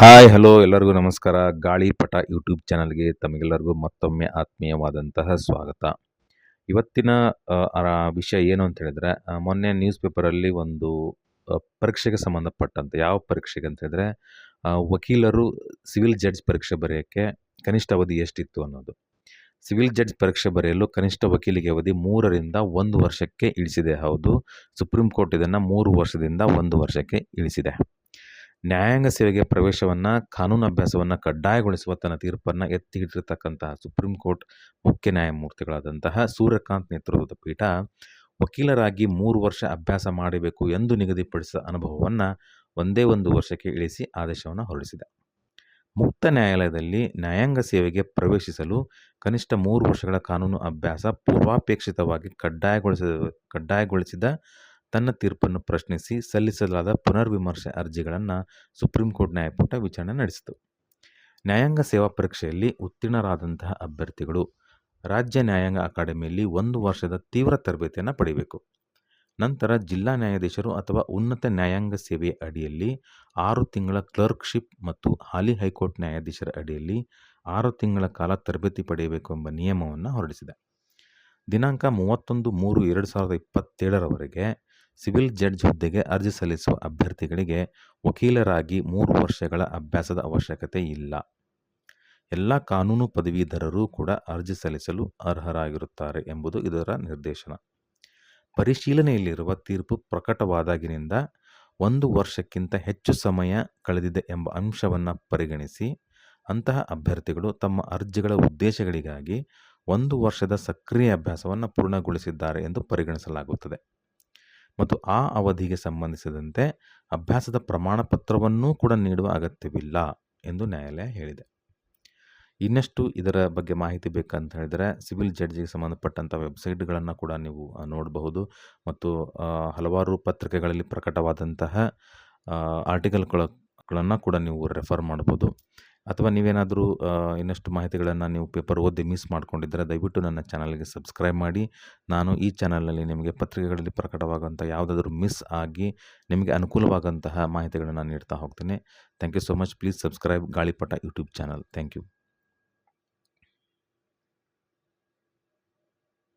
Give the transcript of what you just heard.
Hi hello ಎಲ್ಲರಿಗೂ ನಮಸ್ಕಾರ. ಗಾಳಿಪಟ ಯೂಟ್ಯೂಬ್ ಚಾನಲ್ಗೆ ತಮಗೆಲ್ಲರಿಗೂ ಮತ್ತೊಮ್ಮೆ ಆತ್ಮೀಯವಾದಂತಹ ಸ್ವಾಗತ. ಇವತ್ತಿನ ವಿಷಯ ಏನು ಅಂತ ಹೇಳಿದ್ರೆ, ಮೊನ್ನೆ ನ್ಯೂಸ್ ಪೇಪರಲ್ಲಿ ಒಂದು ಪರೀಕ್ಷೆಗೆ ಸಂಬಂಧಪಟ್ಟಂತೆ, ಯಾವ ಪರೀಕ್ಷೆಗೆ ಅಂತ ಹೇಳಿದ್ರೆ ವಕೀಲರು ಸಿವಿಲ್ ಜಡ್ಜ್ ಪರೀಕ್ಷೆ ಬರೆಯೋಕ್ಕೆ ಕನಿಷ್ಠ ಅವಧಿ ಎಷ್ಟಿತ್ತು ಅನ್ನೋದು. ಸಿವಿಲ್ ಜಡ್ಜ್ ಪರೀಕ್ಷೆ ಬರೆಯಲು ಕನಿಷ್ಠ ವಕೀಲಿಗೆ ಅವಧಿ 3 ರಿಂದ 1 ವರ್ಷಕ್ಕೆ ಇಳಿಸಿದೆ. ಹೌದು, ಸುಪ್ರೀಂ ಕೋರ್ಟ್ ಇದನ್ನು 3 ವರ್ಷದಿಂದ 1 ವರ್ಷಕ್ಕೆ ಇಳಿಸಿದೆ. ನ್ಯಾಯಾಂಗ ಸೇವೆಗೆ ಪ್ರವೇಶವನ್ನು, ಕಾನೂನು ಅಭ್ಯಾಸವನ್ನು ಕಡ್ಡಾಯಗೊಳಿಸುವ ತನ್ನ ತೀರ್ಪನ್ನು ಎತ್ತಿ ಹಿಡಿದಿರ್ತಕ್ಕಂತಹ ಸುಪ್ರೀಂ ಕೋರ್ಟ್ ಮುಖ್ಯ ನ್ಯಾಯಮೂರ್ತಿಗಳಾದಂತಹ ಸೂರ್ಯಕಾಂತ್ ನೇತೃತ್ವದ ಪೀಠ ವಕೀಲರಾಗಿ 3 ವರ್ಷ ಅಭ್ಯಾಸ ಮಾಡಬೇಕು ಎಂದು ನಿಗದಿಪಡಿಸಿದ ಅನುಭವವನ್ನು ಒಂದೇ 1 ವರ್ಷಕ್ಕೆ ಇಳಿಸಿ ಆದೇಶವನ್ನು ಹೊರಡಿಸಿದೆ. ಮುಕ್ತ ನ್ಯಾಯಾಲಯದಲ್ಲಿ ನ್ಯಾಯಾಂಗ ಸೇವೆಗೆ ಪ್ರವೇಶಿಸಲು ಕನಿಷ್ಠ 3 ವರ್ಷಗಳ ಕಾನೂನು ಅಭ್ಯಾಸ ಪೂರ್ವಾಪೇಕ್ಷಿತವಾಗಿ ಕಡ್ಡಾಯಗೊಳಿಸಿದ ತನ್ನ ತೀರ್ಪನ್ನು ಪ್ರಶ್ನಿಸಿ ಸಲ್ಲಿಸಲಾದ ಪುನರ್ವಿಮರ್ಶೆ ಅರ್ಜಿಗಳನ್ನು ಸುಪ್ರೀಂ ಕೋರ್ಟ್ ನ್ಯಾಯಪೀಠ ವಿಚಾರಣೆ ನಡೆಸಿತು. ನ್ಯಾಯಾಂಗ ಸೇವಾ ಪರೀಕ್ಷೆಯಲ್ಲಿ ಉತ್ತೀರ್ಣರಾದಂತಹ ಅಭ್ಯರ್ಥಿಗಳು ರಾಜ್ಯ ನ್ಯಾಯಾಂಗ ಅಕಾಡೆಮಿಯಲ್ಲಿ 1 ವರ್ಷದ ತೀವ್ರ ತರಬೇತಿಯನ್ನು ಪಡೆಯಬೇಕು. ನಂತರ ಜಿಲ್ಲಾ ನ್ಯಾಯಾಧೀಶರು ಅಥವಾ ಉನ್ನತ ನ್ಯಾಯಾಂಗ ಸೇವೆಯ ಅಡಿಯಲ್ಲಿ 6 ತಿಂಗಳ ಕ್ಲರ್ಕ್ಶಿಪ್ ಮತ್ತು ಹಾಲಿ ಹೈಕೋರ್ಟ್ ನ್ಯಾಯಾಧೀಶರ ಅಡಿಯಲ್ಲಿ 6 ತಿಂಗಳ ಕಾಲ ತರಬೇತಿ ಪಡೆಯಬೇಕು ಎಂಬ ನಿಯಮವನ್ನು ಹೊರಡಿಸಿದೆ. ದಿನಾಂಕ 31/3/2027ರವರೆಗೆ ಸಿವಿಲ್ ಜಡ್ಜ್ ಹುದ್ದೆಗೆ ಅರ್ಜಿ ಸಲ್ಲಿಸುವ ಅಭ್ಯರ್ಥಿಗಳಿಗೆ ವಕೀಲರಾಗಿ 3 ವರ್ಷಗಳ ಅಭ್ಯಾಸದ ಅವಶ್ಯಕತೆ ಇಲ್ಲ. ಎಲ್ಲ ಕಾನೂನು ಪದವೀಧರರೂ ಕೂಡ ಅರ್ಜಿ ಸಲ್ಲಿಸಲು ಅರ್ಹರಾಗಿರುತ್ತಾರೆ ಎಂಬುದು ಇದರ ನಿರ್ದೇಶನ. ಪರಿಶೀಲನೆಯಲ್ಲಿರುವ ತೀರ್ಪು ಪ್ರಕಟವಾದಾಗಿನಿಂದ 1 ವರ್ಷಕ್ಕಿಂತ ಹೆಚ್ಚು ಸಮಯ ಕಳೆದಿದೆ ಎಂಬ ಅಂಶವನ್ನು ಪರಿಗಣಿಸಿ ಅಂತಹ ಅಭ್ಯರ್ಥಿಗಳು ತಮ್ಮ ಅರ್ಜಿಗಳ ಉದ್ದೇಶಗಳಿಗಾಗಿ 1 ವರ್ಷದ ಸಕ್ರಿಯ ಅಭ್ಯಾಸವನ್ನು ಪೂರ್ಣಗೊಳಿಸಿದ್ದಾರೆ ಎಂದು ಪರಿಗಣಿಸಲಾಗುತ್ತದೆ ಮತ್ತು ಆ ಅವಧಿಗೆ ಸಂಬಂಧಿಸಿದಂತೆ ಅಭ್ಯಾಸದ ಪ್ರಮಾಣ ಪತ್ರವನ್ನೂ ಕೂಡ ನೀಡುವ ಅಗತ್ಯವಿಲ್ಲ ಎಂದು ನ್ಯಾಯಾಲಯ ಹೇಳಿದೆ. ಇನ್ನಷ್ಟು ಇದರ ಬಗ್ಗೆ ಮಾಹಿತಿ ಬೇಕಂತ ಹೇಳಿದರೆ ಸಿವಿಲ್ ಜಡ್ಜಿಗೆ ಸಂಬಂಧಪಟ್ಟಂಥ ವೆಬ್ಸೈಟ್ಗಳನ್ನು ಕೂಡ ನೀವು ನೋಡಬಹುದು ಮತ್ತು ಹಲವಾರು ಪತ್ರಿಕೆಗಳಲ್ಲಿ ಪ್ರಕಟವಾದಂತಹ ಆರ್ಟಿಕಲ್ಗಳನ್ನು ಕೂಡ ನೀವು ರೆಫರ್ ಮಾಡ್ಬೋದು. ಅಥವಾ ನೀವೇನಾದರೂ ಇನ್ನಷ್ಟು ಮಾಹಿತಿಗಳನ್ನು ನೀವು ಪೇಪರ್ ಓದಿ ಮಿಸ್ ಮಾಡ್ಕೊಂಡಿದ್ದರೆ ದಯವಿಟ್ಟು ನನ್ನ ಚಾನಲ್ಗೆ ಸಬ್ಸ್ಕ್ರೈಬ್ ಮಾಡಿ. ನಾನು ಈ ಚಾನಲ್ನಲ್ಲಿ ನಿಮಗೆ ಪತ್ರಿಕೆಗಳಲ್ಲಿ ಪ್ರಕಟವಾಗುವಂಥ ಯಾವುದಾದ್ರೂ ಮಿಸ್ ಆಗಿ ನಿಮಗೆ ಅನುಕೂಲವಾದಂತಹ ಮಾಹಿತಿಗಳನ್ನು ನೀಡ್ತಾ ಹೋಗ್ತೀನಿ. Thank you so much. Please subscribe Galipata YouTube channel. Thank you.